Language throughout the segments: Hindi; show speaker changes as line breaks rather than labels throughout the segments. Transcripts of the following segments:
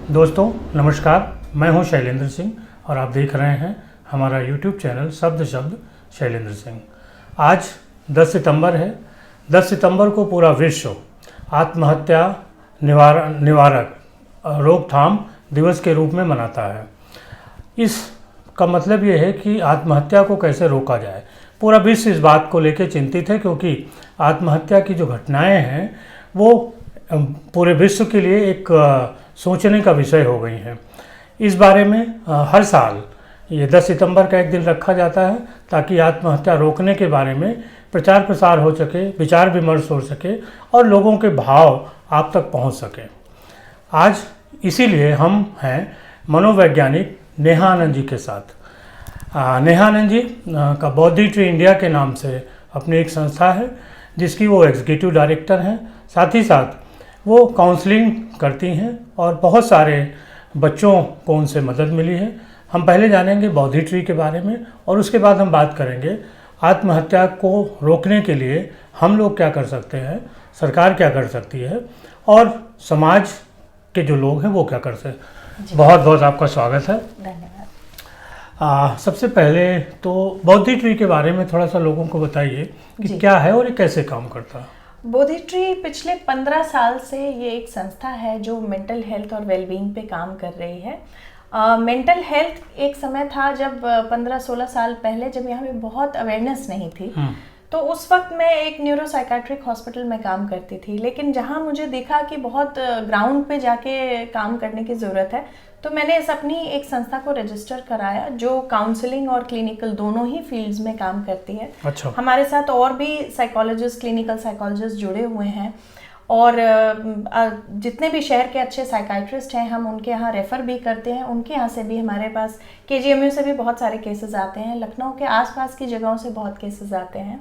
दोस्तों नमस्कार, मैं हूं शैलेंद्र सिंह और आप देख रहे हैं हमारा YouTube चैनल शब्द शैलेंद्र सिंह। आज 10 सितंबर है। 10 सितंबर को पूरा विश्व आत्महत्या निवारक रोकथाम दिवस के रूप में मनाता है। इसका मतलब ये है कि आत्महत्या को कैसे रोका जाए। पूरा विश्व इस बात को लेकर चिंतित है, क्योंकि आत्महत्या की जो घटनाएं हैं वो पूरे विश्व के लिए एक सोचने का विषय हो गई हैं। इस बारे में हर साल ये 10 सितंबर का एक दिन रखा जाता है ताकि आत्महत्या रोकने के बारे में प्रचार प्रसार हो सके, विचार विमर्श हो सके और लोगों के भाव आप तक पहुंच सके। आज इसीलिए हम हैं मनोवैज्ञानिक नेहा आनंद जी के साथ। नेहा आनंद जी का बौद्धि ट्री इंडिया के नाम से अपनी एक संस्था है जिसकी वो एग्जीक्यूटिव डायरेक्टर हैं। साथ ही साथ वो काउंसलिंग करती हैं और बहुत सारे बच्चों को उनसे मदद मिली है। हम पहले जानेंगे बौद्धि ट्री के बारे में और उसके बाद हम बात करेंगे आत्महत्या को रोकने के लिए हम लोग क्या कर सकते हैं, सरकार क्या कर सकती है और समाज के जो लोग हैं वो क्या कर सकते हैं। बहुत बहुत आपका स्वागत है।
धन्यवाद।
सबसे पहले तो बौद्धि ट्री के बारे में थोड़ा सा लोगों को बताइए कि क्या है और ये कैसे काम करता है।
बौद्धि ट्री पिछले 15 साल से ये एक संस्था है जो मेंटल हेल्थ और वेलबींग पे काम कर रही है। मेंटल हेल्थ एक समय था जब 15-16 साल पहले जब यहाँ पे बहुत अवेयरनेस नहीं थी, तो उस वक्त मैं एक न्यूरोसाइकेट्रिक हॉस्पिटल में काम करती थी। लेकिन जहाँ मुझे दिखा कि बहुत ग्राउंड पे जाके काम करने की ज़रूरत है, तो मैंने इस अपनी एक संस्था को रजिस्टर कराया जो काउंसलिंग और क्लिनिकल दोनों ही फील्ड्स में काम करती है।
अच्छा।
हमारे साथ और भी साइकोलॉजिस्ट, क्लिनिकल साइकोलॉजिस्ट जुड़े हुए हैं और जितने भी शहर के अच्छे साइकाइट्रिस्ट हैं हम उनके यहाँ रेफ़र भी करते हैं। उनके यहाँ से भी हमारे पास KGMU से भी बहुत सारे केसेस आते हैं, लखनऊ के आसपास की जगहों से बहुत केसेस आते हैं।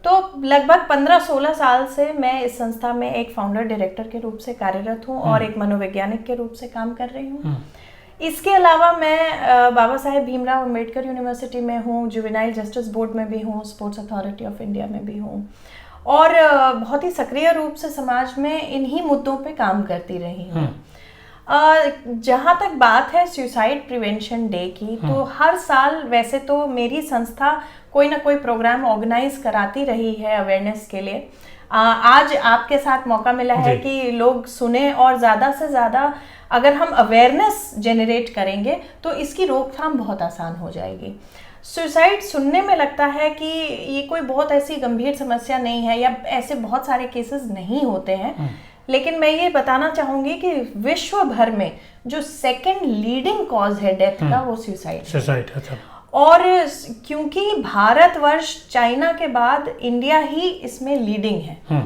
तो लगभग 15-16 साल से मैं इस संस्था में एक फाउंडर डायरेक्टर के रूप से कार्यरत हूँ और एक मनोवैज्ञानिक के रूप से काम कर रही हूँ। इसके अलावा मैं बाबा साहेब भीमराव अम्बेडकर यूनिवर्सिटी में हूँ, जुवेनाइल जस्टिस बोर्ड में भी हूँ, स्पोर्ट्स अथॉरिटी ऑफ इंडिया में भी हूँ और बहुत ही सक्रिय रूप से समाज में इन्हीं मुद्दों पे काम करती रही हूँ। जहाँ तक बात है सुसाइड प्रिवेंशन डे की, तो हर साल वैसे तो मेरी संस्था कोई ना कोई प्रोग्राम ऑर्गेनाइज कराती रही है अवेयरनेस के लिए। आज आपके साथ मौका मिला है कि लोग सुने और ज़्यादा से ज़्यादा अगर हम अवेयरनेस जनरेट करेंगे तो इसकी रोकथाम बहुत आसान हो जाएगी। सुसाइड सुनने में लगता है कि ये कोई बहुत ऐसी गंभीर समस्या नहीं है या ऐसे बहुत सारे केसेस नहीं होते हैं, लेकिन मैं ये बताना चाहूँगी कि विश्व भर में जो सेकंड लीडिंग कॉज है डेथ का वो सुसाइड है। और क्योंकि भारतवर्ष चाइना के बाद इंडिया ही इसमें लीडिंग है।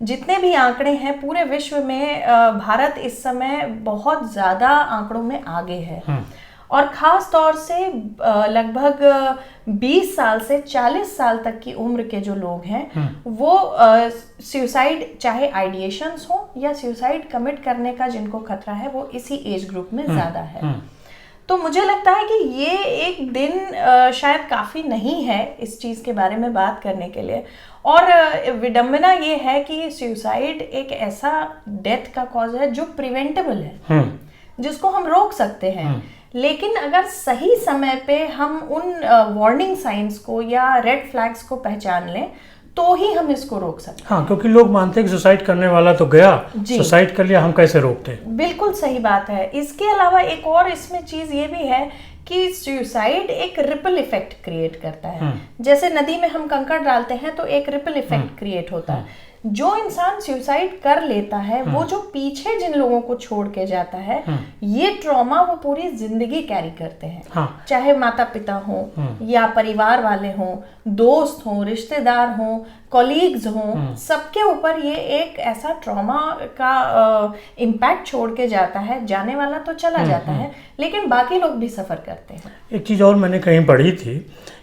जितने भी आंकड़े हैं पूरे विश्व में भारत इस समय बहुत ज़्यादा आंकड़ों में आगे है और ख़ास तौर से लगभग 20 साल से 40 साल तक की उम्र के जो लोग हैं वो सुसाइड चाहे आइडिएशंस हो या सुसाइड कमिट करने का जिनको खतरा है वो इसी एज ग्रुप में ज़्यादा है। तो मुझे लगता है कि ये एक दिन शायद काफ़ी नहीं है इस चीज़ के बारे में बात करने के लिए। और विडंबना ये है कि सुसाइड एक ऐसा डेथ का कॉज है जो प्रिवेंटेबल है, जिसको हम रोक सकते हैं। लेकिन अगर सही समय पे हम उन वार्निंग साइंस को या रेड फ्लैग्स को पहचान लें तो ही हम इसको रोक सकते हैं।
हाँ, क्योंकि लोग मानते हैं कि सुसाइड करने वाला तो गया, सुसाइड कर लिया, हम कैसे रोकते हैं।
बिल्कुल सही बात है। इसके अलावा एक और इसमें चीज़ ये भी है कि सुसाइड एक रिपल इफेक्ट क्रिएट करता है। जैसे नदी में हम कंकड़ डालते हैं तो एक रिपल इफेक्ट क्रिएट होता है। जो इंसान सुसाइड कर लेता है वो जो पीछे जिन लोगों को छोड़ के जाता है ये ट्रॉमा वो पूरी जिंदगी कैरी करते हैं। चाहे माता पिता हो या परिवार वाले हों, दोस्त हों, रिश्तेदार हों, कॉलीग्स हों, सबके ऊपर ये एक ऐसा ट्रॉमा का इम्पैक्ट छोड़ के जाता है। जाने वाला तो चला जाता है लेकिन बाकी लोग भी सफ़र करते हैं। एक
चीज़ और मैंने कहीं पढ़ी थी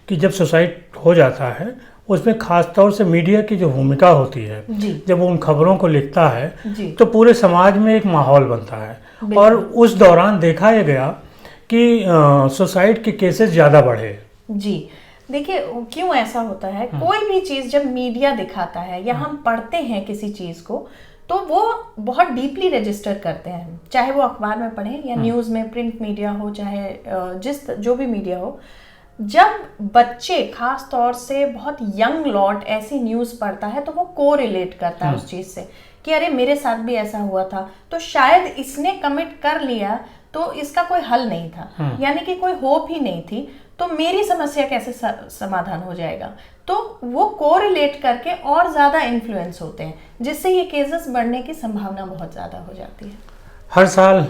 कि जब सुसाइड हो जाता है उसमें खास तौर से मीडिया की जो भूमिका होती है, जब वो उन खबरों को लिखता है तो पूरे समाज में एक माहौल बनता है और उस दौरान देखा यह गया कि सुसाइड के केसेस ज़्यादा बढ़े।
जी देखिए क्यों ऐसा होता है, कोई भी चीज़ जब मीडिया दिखाता है या हम पढ़ते हैं किसी चीज़ को तो वो बहुत डीपली रजिस्टर करते हैं, चाहे वो अखबार में पढ़ें या न्यूज़ में, प्रिंट मीडिया हो, चाहे जो भी मीडिया हो। जब बच्चे खास तौर से बहुत यंग लॉट ऐसी न्यूज़ पढ़ता है तो वो कोरिलेट करता है उस चीज़ से कि अरे मेरे साथ भी ऐसा हुआ था, तो शायद इसने कमिट कर लिया तो इसका कोई हल नहीं था, यानी कि कोई होप ही नहीं थी, तो मेरी समस्या कैसे समाधान हो जाएगा। तो वो कोरिलेट करके और ज़्यादा इन्फ्लुएंस होते हैं, जिससे ये केसेस बढ़ने की संभावना बहुत ज़्यादा हो जाती है।
हर साल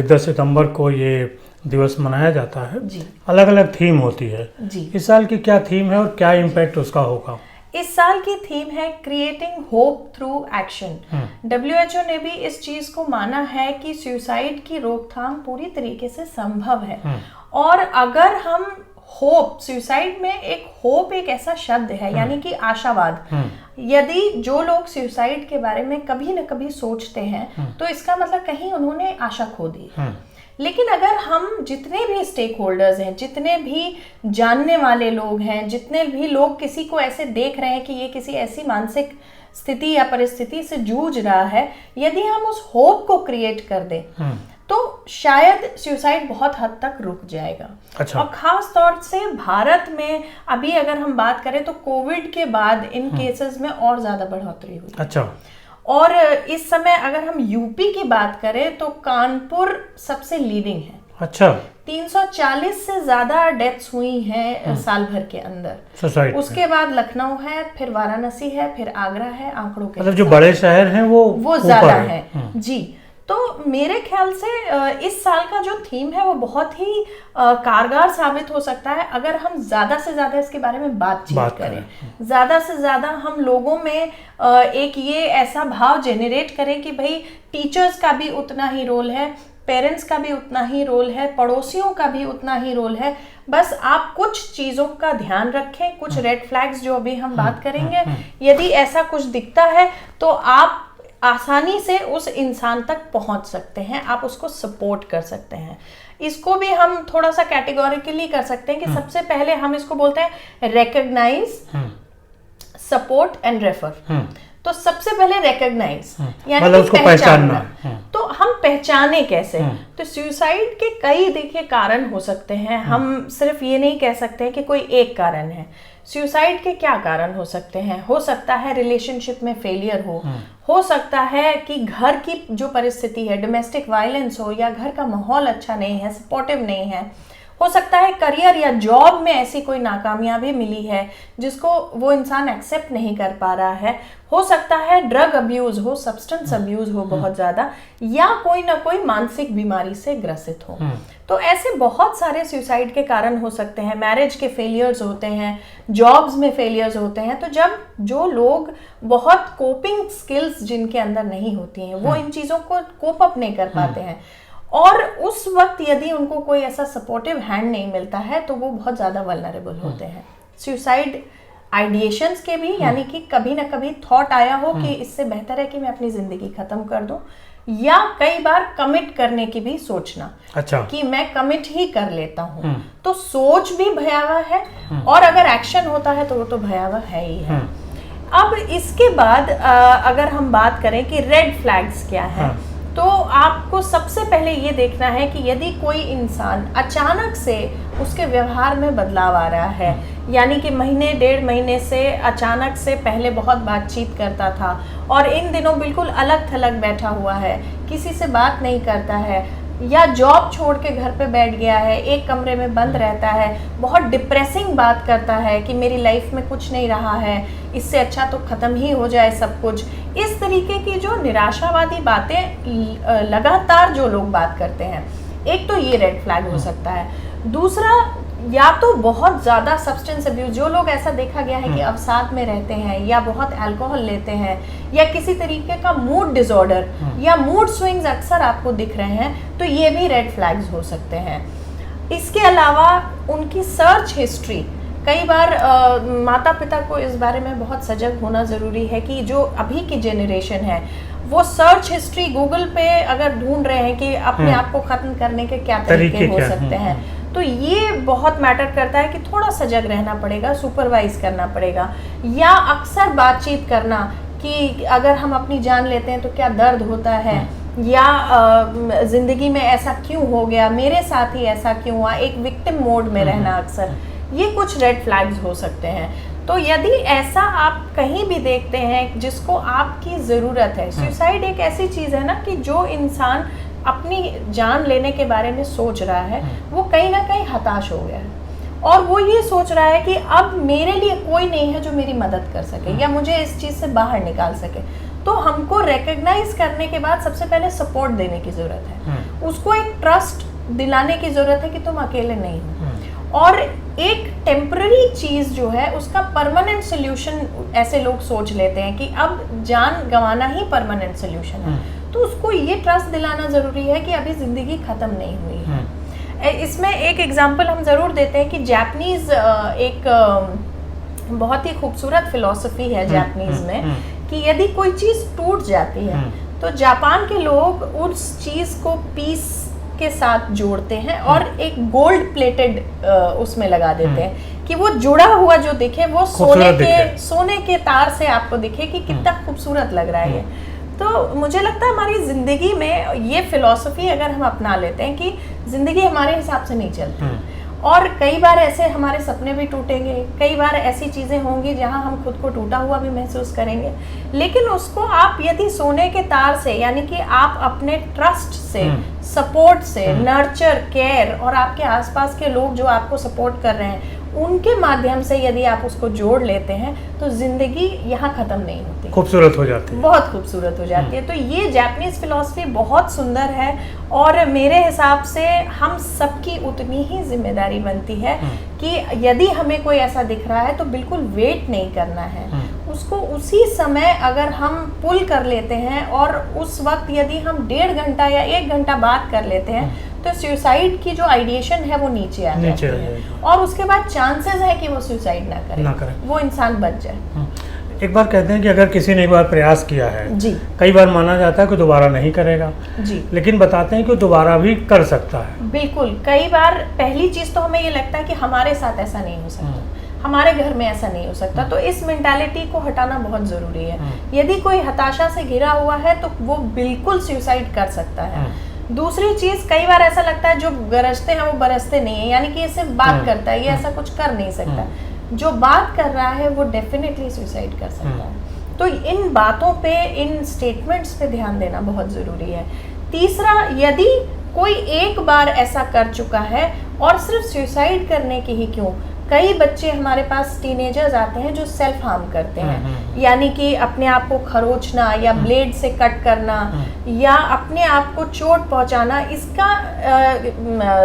10 सितंबर को ये दिवस मनाया जाता है
जी।
अलग अलग थीम होती है
जी।
इस साल की क्या थीम है और क्या इम्पैक्ट उसका होगा?
इस साल की थीम है creating hope through action. WHO ने भी इस चीज को माना है कि सुसाइड की रोकथाम पूरी तरीके से संभव है, और अगर हम होप, सुसाइड में एक ऐसा शब्द है यानी कि आशावाद, यदि जो लोग सुसाइड के बारे में कभी न कभी सोचते हैं तो इसका मतलब कहीं उन्होंने आशा खो दी। लेकिन अगर हम जितने भी स्टेक होल्डर्स हैं, जितने भी जानने वाले लोग हैं, जितने भी लोग किसी को ऐसे देख रहे हैं कि ये किसी ऐसी मानसिक स्थिति या परिस्थिति से जूझ रहा है, यदि हम उस होप को क्रिएट कर दें तो शायद सुसाइड बहुत हद तक रुक जाएगा।
अच्छा।
और खास तौर से भारत में अभी अगर हम बात करें तो कोविड के बाद इन केसेस में और ज्यादा बढ़ोतरी हुई।
अच्छा।
और इस समय अगर हम यूपी की बात करें तो कानपुर सबसे लीडिंग है।
अच्छा।
340 से ज्यादा डेथ्स हुई हैं साल भर के अंदर
सुसाइड।
उसके बाद लखनऊ है, फिर वाराणसी है, फिर आगरा है। आंकड़ों के
मतलब जो बड़े शहर हैं वो
ज्यादा है। जी। तो मेरे ख्याल से इस साल का जो थीम है वो बहुत ही कारगर साबित हो सकता है अगर हम ज्यादा से ज्यादा इसके बारे में बातचीत करें, ज्यादा से ज्यादा हम लोगों में एक ये ऐसा भाव जेनरेट करें कि भाई टीचर्स का भी उतना ही रोल है, पेरेंट्स का भी उतना ही रोल है, पड़ोसियों का भी उतना ही रोल है। बस आप कुछ चीज़ों का ध्यान रखें, कुछ रेड फ्लैग्स जो अभी हम बात करेंगे, यदि ऐसा कुछ दिखता है तो आप आसानी से उस इंसान तक पहुंच सकते हैं, आप उसको सपोर्ट कर सकते हैं। इसको भी हम थोड़ा सा कैटेगोरिकली कर सकते हैं कि सबसे पहले हम इसको बोलते हैं रिकॉग्नाइज, सपोर्ट एंड रेफर। तो सबसे पहले रिकॉग्नाइज यानी
मतलब उसको पहचानना।
तो हम पहचाने कैसे? तो सुसाइड के कई देखिए कारण हो सकते हैं, हम सिर्फ ये नहीं कह सकते कि कोई एक कारण है। सुसाइड के क्या कारण हो सकते हैं? हो सकता है रिलेशनशिप में फेलियर हो सकता है कि घर की जो परिस्थिति है, डोमेस्टिक वायलेंस हो, या घर का माहौल अच्छा नहीं है, सपोर्टिव नहीं है। हो सकता है करियर या जॉब में ऐसी कोई नाकामयाबी मिली है जिसको वो इंसान एक्सेप्ट नहीं कर पा रहा है। हो सकता है ड्रग अब्यूज हो, सब्सटेंस अब्यूज हो बहुत ज्यादा, या कोई ना कोई मानसिक बीमारी से ग्रसित हो। तो ऐसे बहुत सारे सुसाइड के कारण हो सकते हैं। मैरिज के फेलियर्स होते हैं, जॉब्स में फेलियर्स होते हैं। तो जब जो लोग बहुत कोपिंग स्किल्स जिनके अंदर नहीं होती हैं, वो इन चीज़ों को कोप अप नहीं कर पाते हैं, और उस वक्त यदि उनको कोई ऐसा सपोर्टिव हैंड नहीं मिलता है तो वो बहुत ज़्यादा वल्नरेबल होते हैं। सुसाइड आइडिएशंस के भी, यानी कि कभी ना कभी थॉट आया हो कि इससे बेहतर है कि मैं अपनी ज़िंदगी ख़त्म कर दूं, या कई बार कमिट करने की भी सोचना। अच्छा। कि मैं कमिट ही कर लेता हूँ। तो सोच भी भयावह है, और अगर एक्शन होता है तो वो तो भयावह है ही है। अब इसके बाद अगर हम बात करें कि रेड फ्लैग्स क्या है, तो आपको सबसे पहले ये देखना है कि यदि कोई इंसान अचानक से उसके व्यवहार में बदलाव आ रहा है, यानी कि महीने डेढ़ महीने से अचानक से पहले बहुत बातचीत करता था और इन दिनों बिल्कुल अलग थलग बैठा हुआ है, किसी से बात नहीं करता है, या जॉब छोड़ के घर पे बैठ गया है, एक कमरे में बंद रहता है, बहुत डिप्रेसिंग बात करता है कि मेरी लाइफ में कुछ नहीं रहा है, इससे अच्छा तो ख़त्म ही हो जाए सब कुछ। इस तरीके की जो निराशावादी बातें लगातार जो लोग बात करते हैं, एक तो ये रेड फ्लैग हो सकता है। दूसरा, या तो बहुत ज़्यादा सब्सटेंस अब्यूज, जो लोग ऐसा देखा गया है कि अवसाद में रहते हैं या बहुत अल्कोहल लेते हैं, या किसी तरीके का मूड डिसऑर्डर या मूड स्विंग्स अक्सर आपको दिख रहे हैं, तो ये भी रेड फ्लैग्स हो सकते हैं। इसके अलावा उनकी सर्च हिस्ट्री, कई बार माता पिता को इस बारे में बहुत सजग होना ज़रूरी है कि जो अभी की जेनरेशन है वो सर्च हिस्ट्री गूगल पे अगर ढूंढ रहे हैं कि अपने आप को ख़त्म करने के क्या तरीके हो सकते हैं, तो ये बहुत मैटर करता है कि थोड़ा सजग रहना पड़ेगा, सुपरवाइज करना पड़ेगा, या अक्सर बातचीत करना कि अगर हम अपनी जान लेते हैं तो क्या दर्द होता है, या ज़िंदगी में ऐसा क्यों हो गया, मेरे साथ ही ऐसा क्यों हुआ, एक विक्टिम मोड में रहना, अक्सर ये कुछ रेड फ्लैग्स हो सकते हैं। तो यदि ऐसा आप कहीं भी देखते हैं जिसको आपकी ज़रूरत है, सुसाइड एक ऐसी चीज़ है ना कि जो इंसान अपनी जान लेने के बारे में सोच रहा है वो कहीं ना कहीं हताश हो गया है और वो ये सोच रहा है कि अब मेरे लिए कोई नहीं है जो मेरी मदद कर सके या मुझे इस चीज़ से बाहर निकाल सके। तो हमको रिकग्नाइज करने के बाद सबसे पहले सपोर्ट देने की ज़रूरत है, उसको एक ट्रस्ट दिलाने की ज़रूरत है कि तुम अकेले नहीं हो। और एक टेम्पररी चीज़ जो है उसका परमानेंट सोल्यूशन ऐसे लोग सोच लेते हैं कि अब जान गंवाना ही परमानेंट सोल्यूशन है, तो उसको ये ट्रस्ट दिलाना ज़रूरी है कि अभी ज़िंदगी ख़त्म नहीं हुई है। इसमें एक एग्जांपल हम ज़रूर देते हैं कि जापानीज़ एक बहुत ही खूबसूरत फिलॉसफी है जापानीज़ में कि यदि कोई चीज़ टूट जाती है तो जापान के लोग उस चीज़ को पीस के साथ जोड़ते हैं और एक गोल्ड प्लेटेड उसमें लगा देते हैं कि वो जुड़ा हुआ जो दिखे वो सोने के तार से आपको दिखे कि कितना खूबसूरत लग रहा है ये। तो मुझे लगता है हमारी ज़िंदगी में ये फिलॉसफी अगर हम अपना लेते हैं कि ज़िंदगी हमारे हिसाब से नहीं चलती और कई बार ऐसे हमारे सपने भी टूटेंगे, कई बार ऐसी चीज़ें होंगी जहां हम खुद को टूटा हुआ भी महसूस करेंगे, लेकिन उसको आप यदि सोने के तार से यानी कि आप अपने ट्रस्ट से, सपोर्ट से, नर्चर, केयर और आपके आसपास के लोग जो आपको सपोर्ट कर रहे हैं उनके माध्यम से यदि आप उसको जोड़ लेते हैं तो जिंदगी यहाँ खत्म नहीं होती,
खूबसूरत हो जाती है,
बहुत खूबसूरत हो जाती है। तो ये जापानीज फिलॉसफी बहुत सुंदर है और मेरे हिसाब से हम सबकी उतनी ही जिम्मेदारी बनती है कि यदि हमें कोई ऐसा दिख रहा है तो बिल्कुल वेट नहीं करना है, उसको उसी समय अगर हम पुल कर लेते हैं और उस वक्त यदि हम 1.5 घंटा या 1 घंटा बात कर लेते हैं तो सुसाइड की जो आइडिएशन है वो नीचे आ जाती है और उसके बाद चांसेस है कि वो सुसाइड ना करे, वो इंसान बच जाए।
एक बार कहते हैं कि अगर किसी ने एक बार प्रयास किया है जी, कई बार माना जाता है कि दोबारा नहीं करेगा जी, लेकिन बताते हैं कि दोबारा भी कर सकता है।
बिल्कुल, कई बार पहली चीज तो हमें ये लगता है कि हमारे साथ ऐसा नहीं हो सकता, हमारे घर में ऐसा नहीं हो सकता, तो इस मेंटालिटी को हटाना बहुत ज़रूरी है। यदि कोई हताशा से घिरा हुआ है तो वो बिल्कुल सुसाइड कर सकता है। दूसरी चीज़, कई बार ऐसा लगता है जो गरजते हैं वो बरसते नहीं है, यानी कि ये सिर्फ बात करता है, ये ऐसा कुछ कर नहीं सकता। जो बात कर रहा है वो डेफिनेटली सुसाइड कर सकता है। तो इन बातों पे, इन स्टेटमेंट्स पे ध्यान देना बहुत ज़रूरी है। तीसरा, यदि कोई एक बार ऐसा कर चुका है और सिर्फ सुसाइड करने की ही क्यों, कई बच्चे हमारे पास टीनेजर्स आते हैं जो सेल्फ हार्म करते हैं, यानी कि अपने आप को खरोचना या ब्लेड से कट करना या अपने आप को चोट पहुंचाना। इसका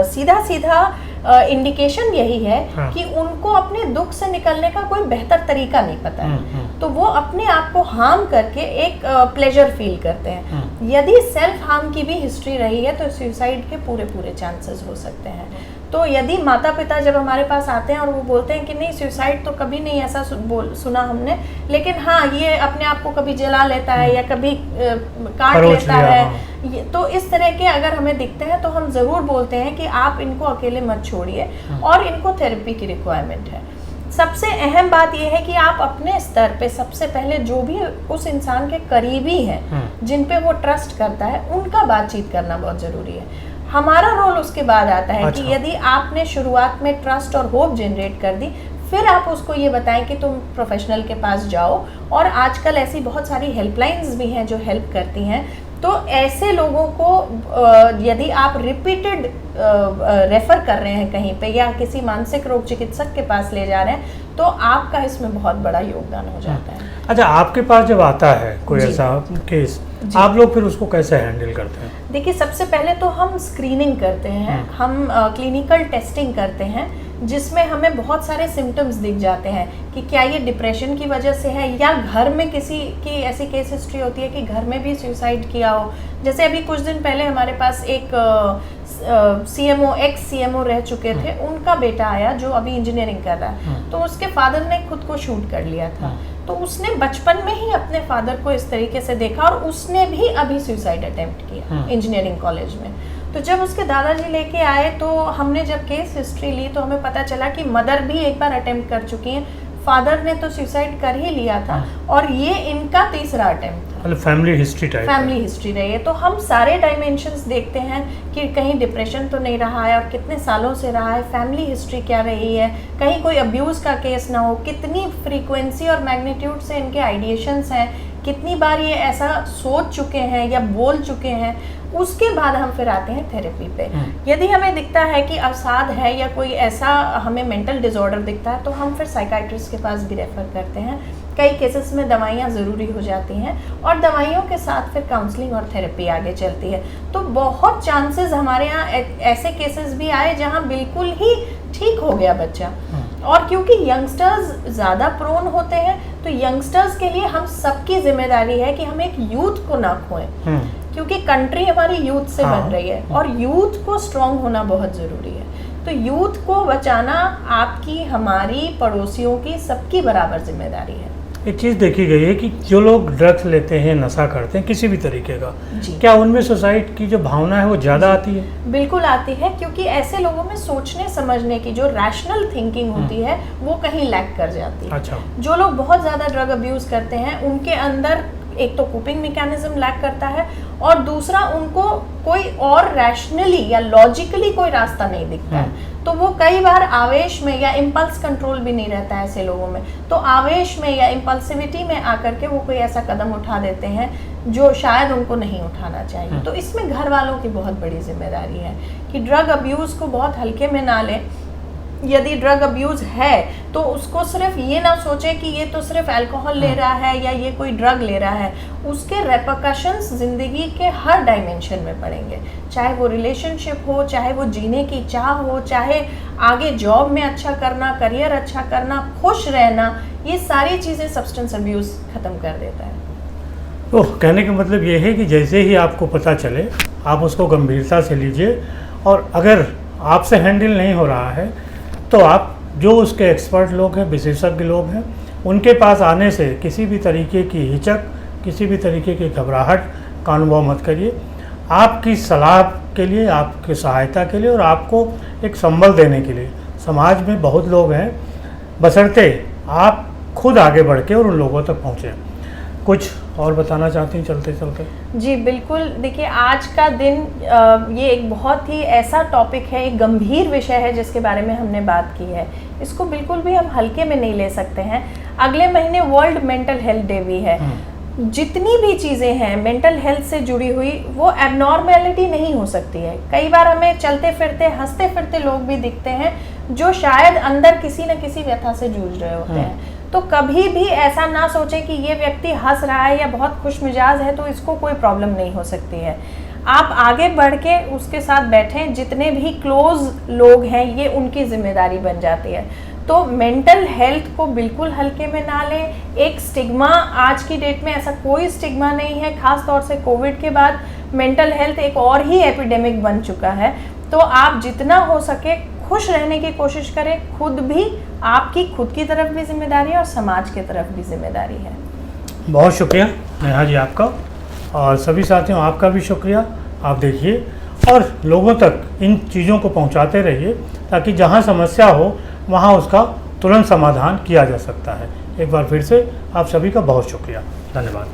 सीधा सीधा इंडिकेशन यही है कि उनको अपने दुख से निकलने का कोई बेहतर तरीका नहीं पता है, तो वो अपने आप को हार्म करके एक प्लेजर फील करते हैं। यदि सेल्फ हार्म की भी हिस्ट्री रही है तो सुसाइड के पूरे चांसेस हो सकते हैं। तो यदि माता पिता जब हमारे पास आते हैं और वो बोलते हैं कि नहीं सुसाइड तो कभी नहीं ऐसा सुना हमने, लेकिन हाँ ये अपने आप को कभी जला लेता है या कभी काट लेता है, तो इस तरह के अगर हमें दिखते हैं तो हम ज़रूर बोलते हैं कि आप इनको अकेले मत छोड़िए और इनको थेरेपी की रिक्वायरमेंट है। सबसे अहम बात यह है कि आप अपने स्तर पे सबसे पहले जो भी उस इंसान के करीबी हैं जिन पे वो ट्रस्ट करता है उनका बातचीत करना बहुत ज़रूरी है। हमारा रोल उसके बाद आता है कि यदि आपने शुरुआत में ट्रस्ट और होप जनरेट कर दी, फिर आप उसको ये बताएं कि तुम प्रोफेशनल के पास जाओ, और आजकल ऐसी बहुत सारी हेल्पलाइंस भी हैं जो हेल्प करती हैं। तो ऐसे लोगों को यदि आप रिपीटेड रेफ़र कर रहे हैं कहीं पे या किसी मानसिक रोग चिकित्सक के पास ले जा रहे हैं तो आपका इसमें बहुत बड़ा योगदान हो जाता है।
अच्छा, आपके पास जब आता है कोई ऐसा केस, आप लोग फिर उसको कैसे हैंडल करते हैं?
देखिए, सबसे पहले तो हम स्क्रीनिंग करते हैं, हम क्लिनिकल टेस्टिंग करते हैं जिसमें हमें बहुत सारे सिम्टम्स दिख जाते हैं कि क्या ये डिप्रेशन की वजह से है या घर में किसी की ऐसी केस हिस्ट्री होती है कि घर में भी सुसाइड किया हो। जैसे अभी कुछ दिन पहले हमारे पास एक CMO, एक्स CMO रह चुके थे, उनका बेटा आया जो अभी इंजीनियरिंग कर रहा है, तो उसके फादर ने खुद को शूट कर लिया था। तो उसने बचपन में ही अपने फादर को इस तरीके से देखा और उसने भी अभी सुसाइड अटेम्प्ट किया इंजीनियरिंग कॉलेज में। तो जब उसके दादाजी लेके आए तो हमने जब केस हिस्ट्री ली तो हमें पता चला कि मदर भी एक बार अटेम्प्ट कर चुकी हैं, फादर ने तो सुसाइड कर ही लिया था और ये इनका तीसरा अटेम्प्ट था।
मतलब family history type,
family history रही है। तो हम सारे डायमेंशंस देखते हैं कि कहीं डिप्रेशन तो नहीं रहा है और कितने सालों से रहा है, फैमिली हिस्ट्री क्या रही है, कहीं कोई अब्यूज़ का केस ना हो, कितनी फ्रीक्वेंसी और मैग्नीट्यूड से इनके आइडिएशंस हैं, कितनी बार ये ऐसा सोच चुके हैं या बोल चुके हैं। उसके बाद हम फिर आते हैं थेरेपी पे। यदि हमें दिखता है कि अवसाद है या कोई ऐसा हमें मेंटल डिसऑर्डर दिखता है तो हम फिर साइकाइट्रिस्ट के पास भी रेफ़र करते हैं। कई केसेस में दवाइयाँ ज़रूरी हो जाती हैं और दवाइयों के साथ फिर काउंसलिंग और थेरेपी आगे चलती है। तो बहुत चांसेस हमारे यहाँ ऐसे केसेस भी आए जहाँ बिल्कुल ही ठीक हो गया बच्चा। और क्योंकि यंगस्टर्स ज़्यादा प्रोन होते हैं तो यंगस्टर्स के लिए हम सबकी जिम्मेदारी है कि हम एक यूथ को ना खोएं, क्योंकि कंट्री हमारी यूथ से बन रही है और यूथ को स्ट्रॉन्ग होना बहुत ज़रूरी है। तो यूथ को बचाना आपकी, हमारी, पड़ोसियों की, सबकी बराबर जिम्मेदारी है।
एक चीज़ देखी गई है कि जो लोग ड्रग्स लेते हैं, नशा करते हैं किसी भी तरीके का, क्या उनमें सुसाइड की जो भावना है वो ज़्यादा आती है?
बिल्कुल आती है, क्योंकि ऐसे लोगों में सोचने समझने की जो रैशनल थिंकिंग होती है वो कहीं लैक कर जाती है।
अच्छा।
जो लोग बहुत ज़्यादा ड्रग अब्यूज़ करते हैं उनके अंदर एक तो कोपिंग मैकेनिज्म लैक करता है और दूसरा उनको कोई और रैशनली या लॉजिकली कोई रास्ता नहीं दिखता है। तो वो कई बार आवेश में या इम्पल्स कंट्रोल भी नहीं रहता है ऐसे लोगों में, तो आवेश में या इम्पल्सिविटी में आकर के वो कोई ऐसा कदम उठा देते हैं जो शायद उनको नहीं उठाना चाहिए। तो इसमें घर वालों की बहुत बड़ी जिम्मेदारी है कि ड्रग अब्यूज़ को बहुत हल्के में ना लें। यदि ड्रग अब्यूज़ है तो उसको सिर्फ ये ना सोचे कि ये तो सिर्फ अल्कोहल ले रहा है या ये कोई ड्रग ले रहा है, उसके रेपरकशंस ज़िंदगी के हर डायमेंशन में पड़ेंगे, चाहे वो रिलेशनशिप हो, चाहे वो जीने की चाह हो, चाहे आगे जॉब में अच्छा करना, करियर अच्छा करना, खुश रहना, ये सारी चीज़ें सब्सटेंस अब्यूज़ ख़त्म कर देता है।
तो कहने का मतलब ये है कि जैसे ही आपको पता चले आप उसको गंभीरता से लीजिए और अगर आपसे हैंडल नहीं हो रहा है तो आप जो उसके एक्सपर्ट लोग हैं, विशेषज्ञ लोग हैं, उनके पास आने से किसी भी तरीके की हिचक, किसी भी तरीके की घबराहट का अनुभव मत करिए। आपकी सलाह के लिए, आपकी सहायता के लिए और आपको एक संबल देने के लिए समाज में बहुत लोग हैं, बशर्ते आप खुद आगे बढ़ के और उन लोगों तक पहुँचें। कुछ और बताना चाहती हैं चलते चलते?
जी बिल्कुल, देखिए आज का दिन ये एक बहुत ही ऐसा टॉपिक है, एक गंभीर विषय है जिसके बारे में हमने बात की है। इसको बिल्कुल भी हम हल्के में नहीं ले सकते हैं। अगले महीने वर्ल्ड मेंटल हेल्थ डे भी है। जितनी भी चीज़ें हैं मेंटल हेल्थ से जुड़ी हुई वो एबनॉर्मेलिटी नहीं हो सकती है। कई बार हमें चलते फिरते, हंसते फिरते लोग भी दिखते हैं जो शायद अंदर किसी न किसी व्यथा से जूझ रहे होते हैं। तो कभी भी ऐसा ना सोचें कि ये व्यक्ति हंस रहा है या बहुत खुश मिजाज है तो इसको कोई प्रॉब्लम नहीं हो सकती है। आप आगे बढ़ के उसके साथ बैठें। जितने भी क्लोज लोग हैं ये उनकी जिम्मेदारी बन जाती है। तो मेंटल हेल्थ को बिल्कुल हल्के में ना लें। एक स्टिग्मा, आज की डेट में ऐसा कोई स्टिग्मा नहीं है, खास तौर से कोविड के बाद मेंटल हेल्थ एक और ही एपिडेमिक बन चुका है। तो आप जितना हो सके खुश रहने की कोशिश करें। खुद भी, आपकी खुद की तरफ भी जिम्मेदारी है और समाज की तरफ भी जिम्मेदारी है।
बहुत शुक्रिया नेहा जी आपका, और सभी साथियों आपका भी शुक्रिया। आप देखिए और लोगों तक इन चीज़ों को पहुंचाते रहिए ताकि जहां समस्या हो वहां उसका तुरंत समाधान किया जा सकता है। एक बार फिर से आप सभी का बहुत शुक्रिया, धन्यवाद।